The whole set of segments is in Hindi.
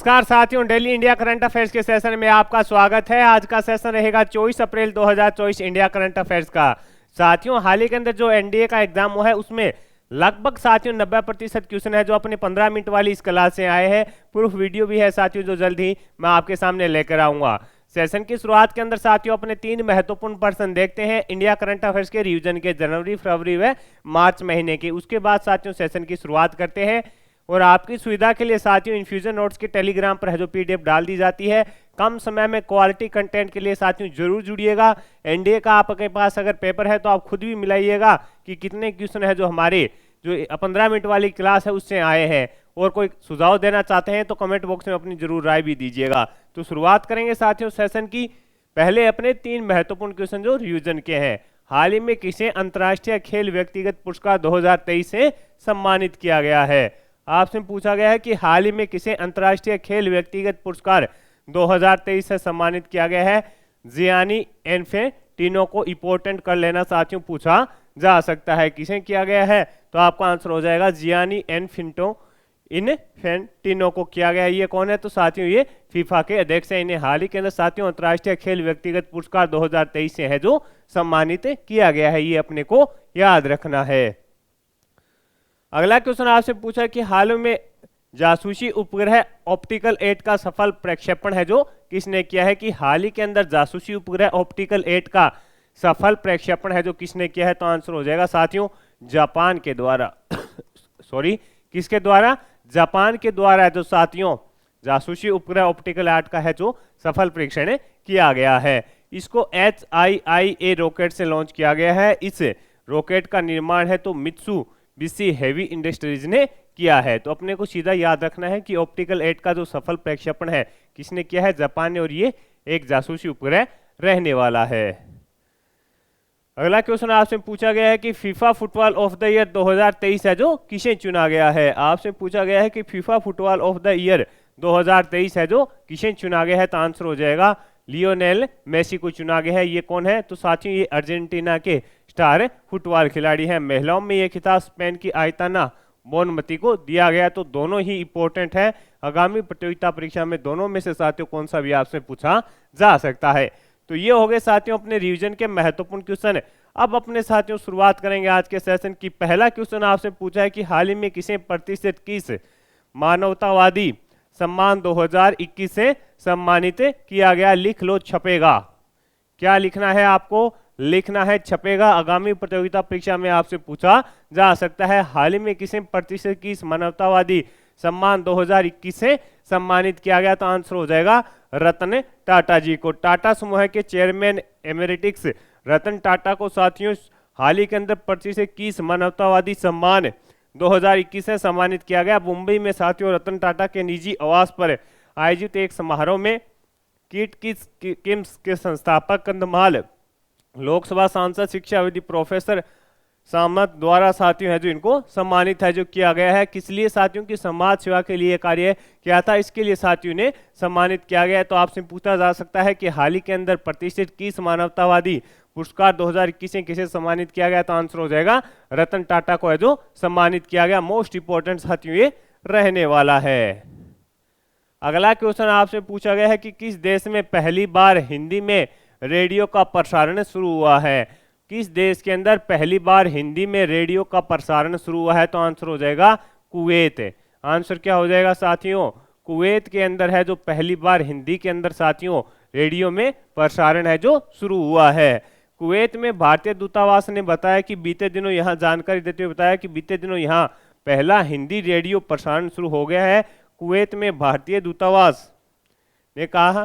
नमस्कार साथियों, दिल्ली इंडिया करंट अफेयर्स के सेशन में आपका स्वागत है। आज का सेशन रहेगा 24 अप्रैल 2024 इंडिया करंट अफेयर्स का। साथियों, हाल ही के अंदर जो एनडीए का एग्जाम हुआ है उसमें लगभग साथियों 90% क्वेश्चन है जो अपने 15 मिनट वाली इस क्लास से आए हैं। प्रूफ वीडियो भी है साथियों जो जल्द ही मैं आपके सामने लेकर आऊंगा। सेशन की शुरुआत के अंदर साथियों अपने 3 महत्वपूर्ण प्रश्न देखते हैं इंडिया करंट अफेयर्स के रिवीजन के जनवरी, फरवरी व मार्च महीने के। उसके बाद साथियों सेशन की शुरुआत करते हैं और आपकी सुविधा के लिए साथियों इन्फ्यूजन नोट्स के टेलीग्राम पर है जो पीडीएफ डाल दी जाती है। कम समय में क्वालिटी कंटेंट के लिए साथियों जरूर जुड़िएगा। एनडीए का आपके पास अगर पेपर है तो आप खुद भी मिलाइएगा कि कितने क्वेश्चन है जो हमारे जो 15 मिनट वाली क्लास है उससे आए हैं। और कोई सुझाव देना चाहते हैं तो कमेंट बॉक्स में अपनी जरूर राय भी दीजिएगा। तो शुरुआत करेंगे साथियों सेशन की। पहले अपने 3 महत्वपूर्ण क्वेश्चन जो रिवीजन के हैं। हाल ही में किसे अंतर्राष्ट्रीय खेल व्यक्तिगत पुरस्कार 2023 से सम्मानित किया गया है? आपसे पूछा गया है कि हाल ही में किसे अंतर्राष्ट्रीय खेल व्यक्तिगत पुरस्कार 2023 से सम्मानित किया गया है। जियानी इन्फेंटिनो को इंपोर्टेंट कर लेना साथियों पूछा जा सकता है। किसे किया गया है तो आपका आंसर हो जाएगा जियानी इन्फेंटिनो को किया गया है। ये कौन है तो साथियों ये फीफा के अध्यक्ष हैं। इन्हें हाल ही के अंदर साथियों अंतर्राष्ट्रीय खेल व्यक्तिगत पुरस्कार 2023 से है जो सम्मानित किया गया है। ये अपने को याद रखना है। अगला क्वेश्चन आपसे पूछा कि हाल में जासूसी उपग्रह ऑप्टिकल 8 का सफल प्रक्षेपण है जो किसने किया है? कि हाल ही के अंदर जासूसी उपग्रह ऑप्टिकल 8 का सफल प्रक्षेपण है जो किसने किया है तो आंसर हो जाएगा साथियों जापान के द्वारा। सॉरी, किसके द्वारा? जापान के द्वारा है जो साथियों जासूसी उपग्रह ऑप्टिकल 8 का है जो सफल परीक्षण किया गया है। इसको HIIA रॉकेट से लॉन्च किया गया है। इस रॉकेट का निर्माण है तो मित्सुबिशी हेवी इंडस्ट्रीज ने किया है। तो अपने को सीधा याद रखना है कि ऑप्टिकल 8 का जो सफल प्रक्षेपण है किसने किया है? जापान ने। और ये एक जासूसी उपग्रह रहने वाला है। अगला क्वेश्चन आपसे पूछा गया है कि FIFA football of the year 2023 है जो किसे चुना गया है? आपसे पूछा गया है कि FIFA football of the year 2023 है जो किसे चुना गया है तो आंसर हो जाएगा लियोनेल मेसी को चुना गया है। ये कौन है तो साथियों ये अर्जेंटीना के स्टार फुटबॉल खिलाड़ी हैं। महिलाओं में ये खिताब स्पेन की आयताना बोनमती को दिया गया। तो दोनों ही इंपॉर्टेंट है। आगामी प्रतियोगिता परीक्षा में दोनों में से साथियों कौन सा भी आपसे पूछा जा सकता है। तो ये हो गए साथियों अपने रिवीजन के महत्वपूर्ण क्वेश्चन। अब अपने साथियों शुरुआत करेंगे आज के सेशन की। पहला क्वेश्चन आपसे पूछा है कि हाल ही में किसे प्रतिष्ठित किस मानवतावादी सम्मान 2021 से सम्मानित किया गया? लिख लो छपेगा। क्या लिखना है आपको? लिखना है छपेगा। आगामी प्रतियोगिता परीक्षा में आपसे पूछा जा सकता है हाल ही में किसे प्रतिष्ठित किस मानवतावादी सम्मान 2021 से सम्मानित किया गया तो आंसर हो जाएगा रतन टाटा जी को। टाटा समूह के चेयरमैन एमेरिटिक्स रतन टाटा को साथियों हाल ही के अंदर प्रतिष्ठित किस मानवतावादी सम्मान 2021 से सम्मानित किया गया। मुंबई में साथियों रतन टाटा के निजी आवास पर आयोजित एक समारोह में किट किम्स के संस्थापक कंधमाल लोकसभा सांसद शिक्षाविद प्रोफेसर सामंत द्वारा साथियों है जो इनको सम्मानित है जो किया गया है। किस लिए? साथियों की समाज सेवा के लिए कार्य किया था, इसके लिए साथियों ने सम्मानित किया गया। तो आपसे पूछा जा सकता है कि हाल ही के अंदर प्रतिष्ठित किस मानवतावादी पुरस्कार 2021 में किसे सम्मानित किया गया तो आंसर हो जाएगा रतन टाटा को है जो सम्मानित किया गया। मोस्ट इंपोर्टेंट साथियों ये रहने वाला है। अगला क्वेश्चन आपसे पूछा गया है कि किस देश में पहली बार हिंदी में रेडियो का प्रसारण शुरू हुआ है? किस देश के अंदर पहली बार हिंदी में रेडियो का प्रसारण शुरू हुआ है तो आंसर हो जाएगा कुवैत। आंसर क्या हो जाएगा साथियों? कुवैत के अंदर है जो पहली बार हिंदी के अंदर साथियों रेडियो में प्रसारण है जो शुरू हुआ है। कुवैत में भारतीय दूतावास ने बताया कि बीते दिनों यहाँ जानकारी देते हुए बताया कि बीते दिनों यहाँ पहला हिंदी रेडियो प्रसारण शुरू हो गया है। कुवैत में भारतीय दूतावास ने कहा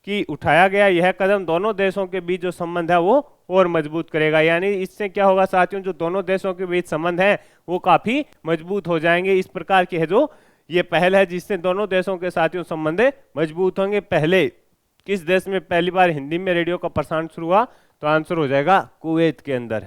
कि उठाया गया यह कदम दोनों देशों के बीच जो संबंध है वो और मजबूत करेगा। यानी इससे क्या होगा साथियों जो दोनों देशों के बीच संबंध है वो काफी मजबूत हो जाएंगे। इस प्रकार की है जो ये पहल है जिससे दोनों देशों के साथियों संबंध मजबूत होंगे। पहले किस देश में पहली बार हिंदी में रेडियो का प्रसारण शुरू हुआ तो आंसर हो जाएगा कुवैत के अंदर।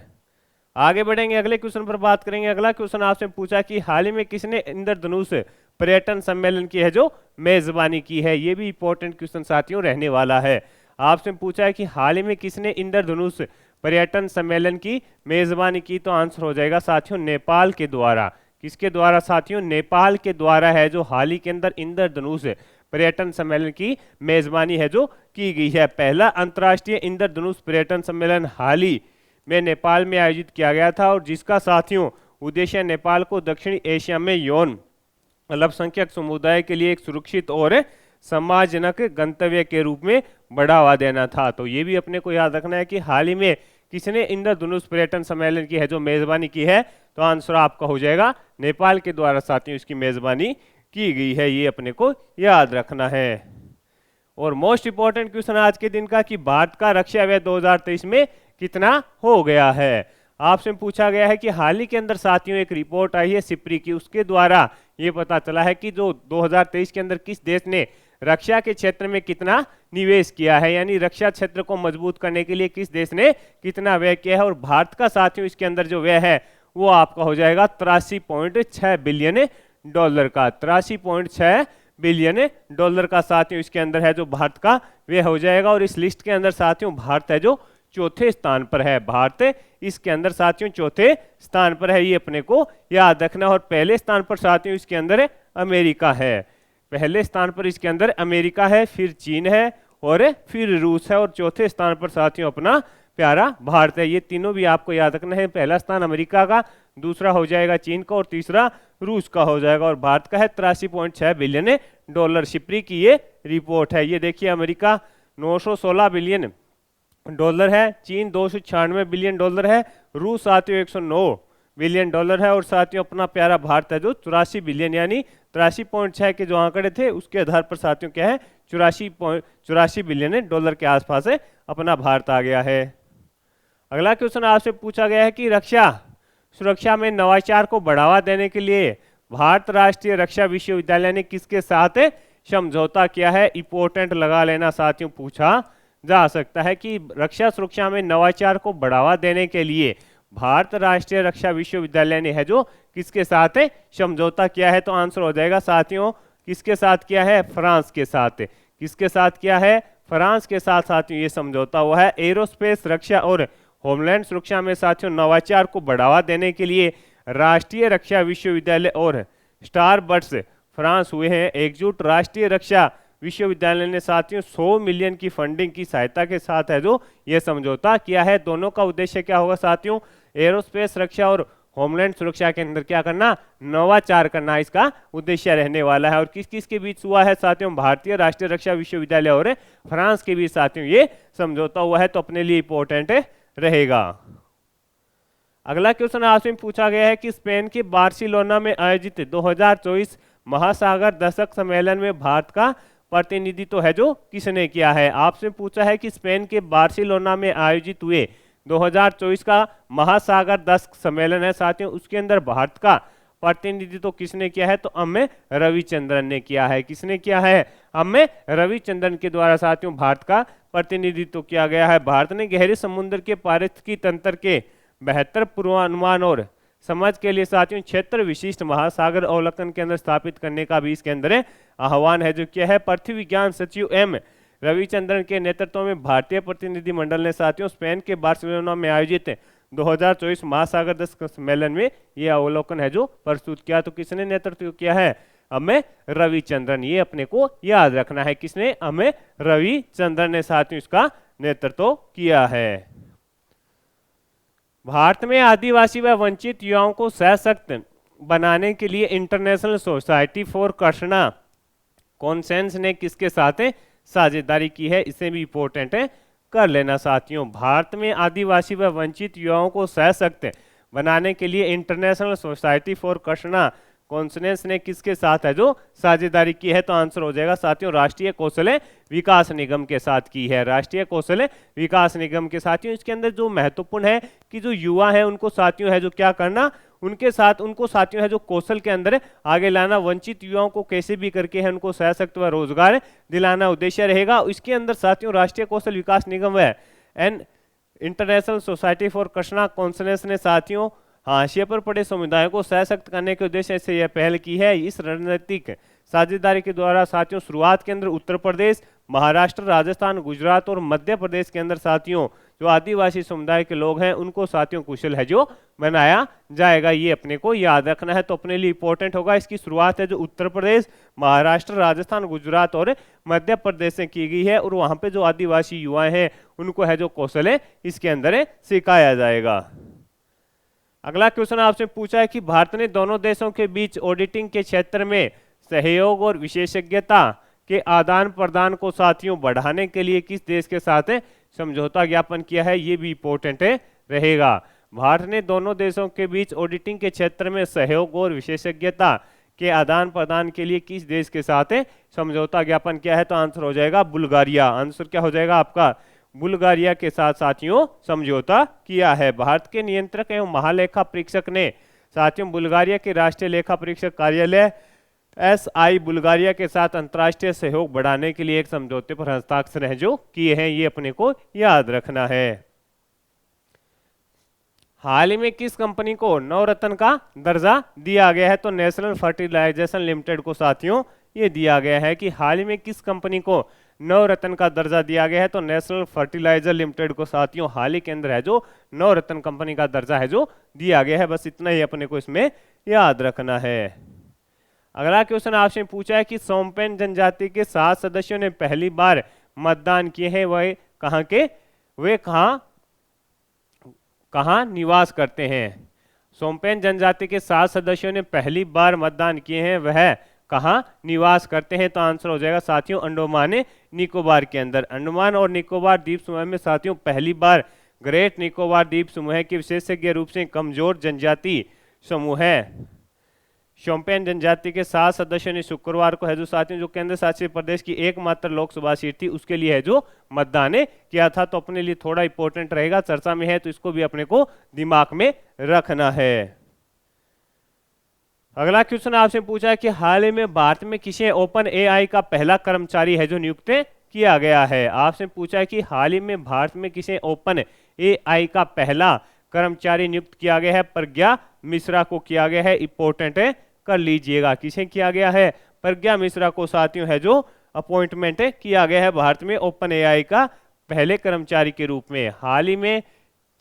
आगे बढ़ेंगे अगले क्वेश्चन पर बात करेंगे। अगला क्वेश्चन आपसे पूछा कि हाल ही में किसने इंद्रधनुष पर्यटन सम्मेलन की है जो मेजबानी की है? ये भी इंपॉर्टेंट क्वेश्चन साथियों रहने वाला है। आपसे पूछा है कि हाल ही में किसने इंद्रधनुष पर्यटन सम्मेलन की मेजबानी की तो आंसर हो जाएगा साथियों नेपाल के द्वारा। किसके द्वारा साथियों? नेपाल के द्वारा है जो हाल ही के अंदर इंद्रधनुष पर्यटन सम्मेलन की मेजबानी है जो की गई है। पहला अंतर्राष्ट्रीय इंद्रधनुष पर्यटन सम्मेलन हाल ही में नेपाल में आयोजित किया गया था और जिसका साथियों उद्देश्य नेपाल को दक्षिणी एशिया में यौन अल्पसंख्यक समुदाय के लिए एक सुरक्षित और सम्मानजनक गंतव्य के रूप में बढ़ावा देना था। तो ये भी अपने को याद रखना है कि हाल ही में किसने इंद्रधनुष पर्यटन सम्मेलन की है जो मेजबानी की है, तो आंसर आपका हो जाएगा नेपाल के द्वारा साथियों इसकी मेजबानी की गई है, ये अपने को याद रखना है। और मोस्ट इंपॉर्टेंट क्वेश्चन आज के दिन का कि भारत का रक्षा व्यय 2023 में कितना हो गया है। आपसे पूछा गया है कि हाल ही के अंदर साथियों एक रिपोर्ट आई है सिप्री की, उसके द्वारा ये पता चला है कि जो 2023 के अंदर किस देश ने रक्षा के क्षेत्र में कितना निवेश किया है, यानी रक्षा क्षेत्र को मजबूत करने के लिए किस देश ने कितना व्यय किया है। और भारत का साथियों इसके अंदर जो व्यय है वो आपका हो जाएगा 83.6 बिलियन डॉलर का। 83.6 बिलियन डॉलर का साथियों इसके अंदर है जो भारत का व्यय हो जाएगा। और इस लिस्ट के अंदर साथियों भारत है जो चौथे स्थान पर है। भारत इसके अंदर साथियों चौथे स्थान पर है, ये अपने को याद रखना। और पहले स्थान पर साथियों इसके अंदर अमेरिका है। पहले स्थान पर इसके अंदर अमेरिका है, फिर चीन है और फिर रूस है और चौथे स्थान पर साथियों अपना प्यारा भारत है। ये तीनों भी आपको याद रखना है। पहला स्थान अमेरिका का, दूसरा हो जाएगा चीन का और तीसरा रूस का हो जाएगा। और भारत का है 83.6 बिलियन डॉलर। सिप्री की ये रिपोर्ट है। ये देखिए अमेरिका 916 बिलियन डॉलर है, चीन 296 बिलियन डॉलर है, रूस साथियों 109 बिलियन डॉलर है और साथियों अपना प्यारा भारत है जो 84 बिलियन यानी 83.6 के जो आंकड़े थे उसके आधार पर साथियों क्या है 84 बिलियन डॉलर के आसपास है अपना भारत आ गया है। अगला क्वेश्चन आपसे पूछा गया है कि रक्षा सुरक्षा में नवाचार को बढ़ावा देने के लिए भारत राष्ट्रीय रक्षा विश्वविद्यालय ने किसके साथ समझौता किया है। इंपॉर्टेंट लगा लेना साथियों, पूछा जा सकता है कि रक्षा सुरक्षा में नवाचार को बढ़ावा देने के लिए भारत राष्ट्रीय रक्षा विश्वविद्यालय ने है जो किसके साथ समझौता किया है। तो आंसर हो जाएगा साथियों किसके साथ किया है, फ्रांस के साथ। किसके साथ किया है, फ्रांस के साथ साथियों ये समझौता हुआ है। एरोस्पेस रक्षा और होमलैंड सुरक्षा में साथियों नवाचार को बढ़ावा देने के लिए राष्ट्रीय रक्षा विश्वविद्यालय और स्टारबक्स फ्रांस हुए हैं एकजुट। राष्ट्रीय रक्षा विश्वविद्यालय ने साथियों 100 मिलियन की फंडिंग की सहायता के साथ है जो ये समझौता किया है। दोनों का उद्देश्य क्या होगा साथियों, एरोस्पेस रक्षा और होमलैंड सुरक्षा के अंदर क्या करना, नवाचार करना, इसका उद्देश्य रहने वाला है। और किस किस के बीच हुआ है साथियों, भारतीय राष्ट्रीय रक्षा विश्वविद्यालय और फ्रांस के बीच साथियों ये समझौता हुआ है, तो अपने लिए इंपॉर्टेंट रहेगा। अगला क्वेश्चन आपसे पूछा गया है कि स्पेन के बार्सिलोना में आयोजित 2024 महासागर दशक सम्मेलन में भारत का प्रतिनिधित्व है जो किसने किया है। आपसे पूछा है कि स्पेन के बार्सिलोना में आयोजित हुए 2024 का महासागर दशक सम्मेलन है साथियों, उसके अंदर भारत का प्रतिनिधित्व किसने किया है, तो अम्मे रविचंद्रन ने किया है। किसने किया है, अम्मे रविचंद्रन के द्वारा साथियों भारत का प्रतिनिधित्व किया गया है। भारत ने गहरे समुद्र के पारिस्थितिकी तंत्र के बेहतर पूर्वानुमान और समझ के लिए साथियों क्षेत्र विशिष्ट महासागर अवलोकन केंद्र स्थापित करने का भी इसके अंदर आह्वान है जो क्या है। पृथ्वी विज्ञान सचिव एम रविचंद्रन के नेतृत्व में भारतीय प्रतिनिधि मंडल ने साथियों स्पेन के बार्सिलोना में आयोजित 2024 महासागर दशक सम्मेलन में यह अवलोकन है जो प्रस्तुत किया। तो किसने नेतृत्व किया है, अमे रविचंद्रन। ये अपने को याद रखना है, किसने, अमे रविचंद्रन ने साथियों इसका नेतृत्व किया है। भारत में आदिवासी व वंचित युवाओं को सशक्त बनाने के लिए international society for Krishna conscience ने किसके साथ साझेदारी की है, इसे भी इंपॉर्टेंट है कर लेना साथियों। भारत में आदिवासी व वंचित युवाओं को सशक्त बनाने के लिए international society for Krishna conscience ने किसके साथ है जो साझेदारी की है, तो आंसर हो जाएगा साथियों राष्ट्रीय कौशल विकास निगम के साथ की है। राष्ट्रीय कौशल विकास निगम के साथियों इसके अंदर जो महत्वपूर्ण है कि जो युवा है उनको साथियों है जो क्या करना, उनके साथ उनको साथियों है जो कौशल के अंदर आगे लाना, वंचित युवाओं को कैसे भी करके है उनको सशक्त व रोजगार दिलाना उद्देश्य रहेगा। इसके अंदर साथियों राष्ट्रीय कौशल विकास निगम है and international society for Krishna conscience ने साथियों हाशिए पर पड़े समुदायों को सशक्त करने के उद्देश्य से यह पहल की है। इस रणनीतिक साझेदारी के द्वारा साथियों शुरुआत के अंदर उत्तर प्रदेश, महाराष्ट्र, राजस्थान, गुजरात और मध्य प्रदेश के अंदर साथियों जो आदिवासी समुदाय के लोग हैं उनको साथियों कुशल है जो बनाया जाएगा, ये अपने को याद रखना है। तो अपने लिए इंपॉर्टेंट होगा। इसकी शुरुआत है जो उत्तर प्रदेश, महाराष्ट्र, राजस्थान, गुजरात और मध्य प्रदेश से की गई है और वहां पे जो आदिवासी युवा हैं उनको है जो कौशल है इसके अंदर सिखाया जाएगा। अगला क्वेश्चन आपसे पूछा है कि भारत ने दोनों देशों के बीच ऑडिटिंग के क्षेत्र में सहयोग और विशेषज्ञता के आदान प्रदान को साथियों बढ़ाने के लिए किस देश के साथ समझौता ज्ञापन किया है, ये भी इंपॉर्टेंट रहेगा। भारत ने दोनों देशों के बीच ऑडिटिंग के क्षेत्र में सहयोग और विशेषज्ञता के आदान प्रदान के लिए किस देश के साथ समझौता ज्ञापन किया है, तो आंसर हो जाएगा बुल्गारिया। आंसर क्या हो जाएगा आपका, बुल्गारिया के साथ साथियों समझौता किया है। भारत के नियंत्रक एवं महालेखा परीक्षक ने साथियों बुल्गारिया के राष्ट्रीय लेखा परीक्षक कार्यालय SI बुल्गारिया के साथ अंतर्राष्ट्रीय सहयोग बढ़ाने के लिए एक समझौते पर हस्ताक्षर है जो किए हैं, ये अपने को याद रखना है। हाल ही में किस कंपनी को नवरत्न का दर्जा दिया गया है, तो नेशनल फर्टिलाइजेशन लिमिटेड को साथियों ये दिया गया है कि हाल ही में किस कंपनी को नवरत्न का दर्जा दिया गया है, तो नेशनल फर्टिलाइजर लिमिटेड को साथियों हाल ही के अंदर है जो नवरत्न कंपनी का दर्जा है जो दिया गया है। बस इतना ही अपने को इसमें याद रखना है। अगला क्वेश्चन आपसे पूछा है कि सोमपेन जनजाति के 7 सदस्यों ने पहली बार मतदान किए हैं, वह कहाँ के, वे कहाँ निवास करते हैं। सोमपेन जनजाति के 7 सदस्यों ने पहली बार मतदान किए हैं, वह कहाँ निवास करते हैं, तो आंसर हो जाएगा साथियों अंडमान निकोबार के अंदर। अंडमान और निकोबार द्वीप समूह में साथियों पहली बार ग्रेट निकोबार द्वीप समूह के विशेषज्ञ रूप से कमजोर जनजाति समूह है सोमपेन जनजाति के 7 सदस्यों ने शुक्रवार को है जो साथियों जो केंद्र शासित प्रदेश की एकमात्र लोकसभा सीट थी उसके लिए है जो मतदान किया था। तो अपने लिए थोड़ा इंपॉर्टेंट रहेगा, चर्चा में है तो इसको भी अपने को दिमाग में रखना है। अगला क्वेश्चन आपसे पूछा है कि हाल ही में भारत में किसे ओपन AI का पहला कर्मचारी है जो नियुक्त किया गया है। आपसे पूछा है कि हाल ही में भारत में किसे ओपन AI का पहला कर्मचारी नियुक्त किया गया है, प्रज्ञा मिश्रा को किया गया है। इंपॉर्टेंट है, कर लीजिएगा, किसे किया गया है, प्रज्ञा मिश्रा को साथियों है जो अपॉइंटमेंट किया गया है भारत में ओपन AI का पहले कर्मचारी के रूप में। हाल ही में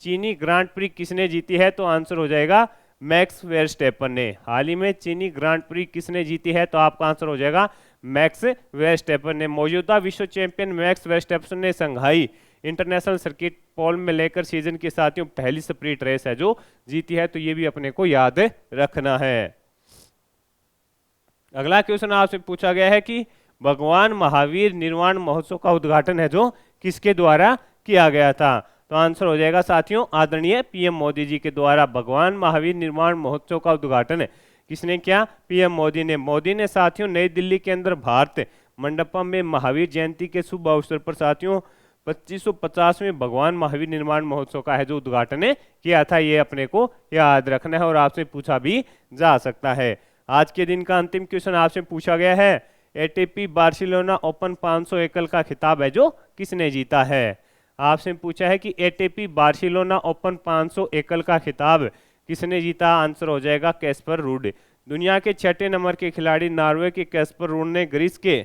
चीनी ग्रांड प्री किसने जीती है, तो आंसर हो जाएगा मैक्स वेरस्टेपन ने। हाल ही में चीनी ग्रांड प्री किसने जीती है, तो आपका आंसर हो जाएगा मैक्स वेरस्टेपन ने। मौजूदा विश्व चैंपियन मैक्स वेरस्टेपन ने संघाई इंटरनेशनल सर्किट पोल में लेकर सीजन के साथियों पहली स्प्रिंट रेस है जो जीती है, तो ये भी अपने को याद रखना है। अगला क्वेश्चन आपसे पूछा गया है कि भगवान महावीर निर्वाण महोत्सव का उद्घाटन है जो किसके द्वारा किया गया था, तो आंसर हो जाएगा साथियों आदरणीय PM मोदी जी के द्वारा। भगवान महावीर निर्वाण महोत्सव का उद्घाटन किसने किया, PM मोदी ने। मोदी ने साथियों नई दिल्ली के अंदर भारत मंडपम में महावीर जयंती के शुभ अवसर पर साथियों 2550वें भगवान महावीर निर्माण महोत्सव का है जो उद्घाटन किया था, ये अपने को याद रखना है और आपसे पूछा भी जा सकता है। आज के दिन का अंतिम क्वेश्चन आपसे पूछा गया है ATP बार्सिलोना ओपन 500 एकल का खिताब है जो किसने जीता है। आपसे पूछा है कि ATP बार्सिलोना ओपन 500 एकल का खिताब किसने जीता, आंसर हो जाएगा कैस्पर रूड। दुनिया के 6ठे नंबर के खिलाड़ी नॉर्वे के कैस्पर रूड ने ग्रीस के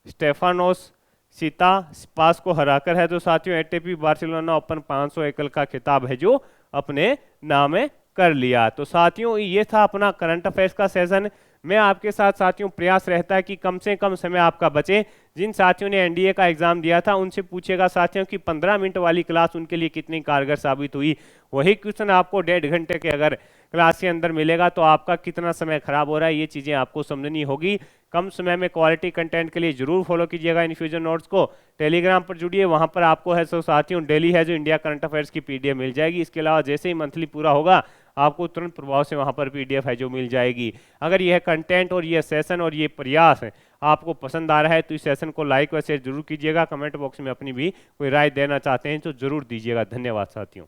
स्टेफानोस सितास्पास को हराकर है तो साथियों ATP बार्सिलोना ओपन 500 एकल का खिताब है जो अपने नाम कर लिया। तो साथियों ये था अपना करंट अफेयर्स का सेशन। मैं आपके साथ साथियों प्रयास रहता है कि कम से कम समय आपका बचे। जिन साथियों ने NDA का एग्जाम दिया था उनसे पूछेगा साथियों कि 15 मिनट वाली क्लास उनके लिए कितनी कारगर साबित हुई। वही क्वेश्चन आपको 1.5 घंटे के अगर क्लास के अंदर मिलेगा तो आपका कितना समय खराब हो रहा है ये चीजें आपको समझनी होगी। कम समय में क्वालिटी कंटेंट के लिए जरूर फॉलो कीजिएगा इन्फ्यूजन नोट्स को। टेलीग्राम पर जुड़िए, वहां पर आपको है सो साथियों डेली है जो इंडिया करंट अफेयर्स की PDF मिल जाएगी। इसके अलावा जैसे ही मंथली पूरा होगा आपको तुरंत प्रभाव से वहां पर PDF है जो मिल जाएगी। अगर यह कंटेंट और यह सेशन और ये प्रयास आपको पसंद आ रहा है तो इस सेशन को लाइक व शेयर जरूर कीजिएगा। कमेंट बॉक्स में अपनी भी कोई राय देना चाहते हैं तो जरूर दीजिएगा। धन्यवाद साथियों।